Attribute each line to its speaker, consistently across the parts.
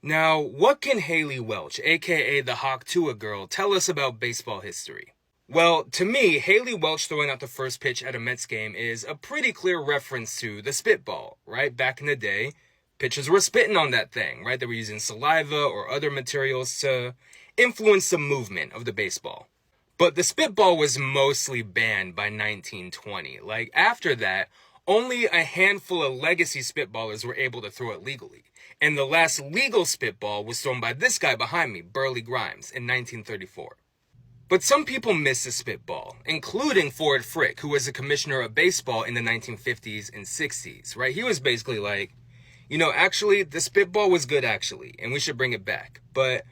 Speaker 1: Now, what can Haliey Welch, aka the Hawk Tuah girl, tell us about baseball history? Well, to me, Haliey Welch throwing out the first pitch at a Mets game is a pretty clear reference to the spitball, right? Back in the day, pitchers were spitting on that thing, right? They were using saliva or other materials to influence the movement of the baseball. But the spitball was mostly banned by 1920. Like, after that, only a handful of legacy spitballers were able to throw it legally. And the last legal spitball was thrown by this guy behind me, Burley Grimes, in 1934. But some people miss the spitball, including Ford Frick, who was the commissioner of baseball in the 1950s and 60s, right? He was basically like, actually, the spitball was good, actually, and we should bring it back. But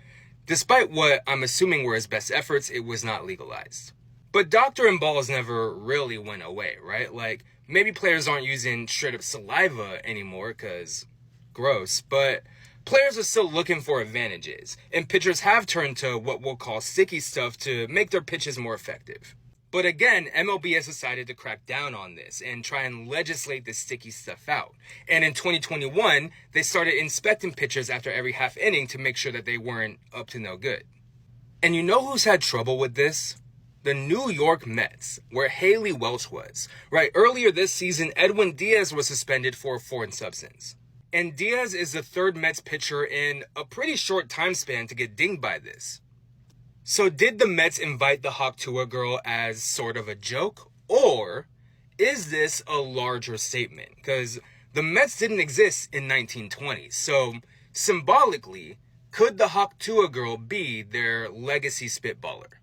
Speaker 1: despite what I'm assuming were his best efforts, it was not legalized. But doctor and balls never really went away, right? Like, maybe players aren't using straight up saliva anymore, because gross, but players are still looking for advantages, and pitchers have turned to what we'll call sticky stuff to make their pitches more effective. But again, MLB has decided to crack down on this and try and legislate this sticky stuff out. And in 2021, they started inspecting pitchers after every half inning to make sure that they weren't up to no good. And you know who's had trouble with this? The New York Mets, where Haliey Welch was. Right, earlier this season, Edwin Diaz was suspended for a foreign substance. And Diaz is the third Mets pitcher in a pretty short time span to get dinged by this. So did the Mets invite the Hawk Tuah girl as sort of a joke? Or is this a larger statement? Because the Mets didn't exist in 1920. So symbolically, could the Hawk Tuah girl be their legacy spitballer?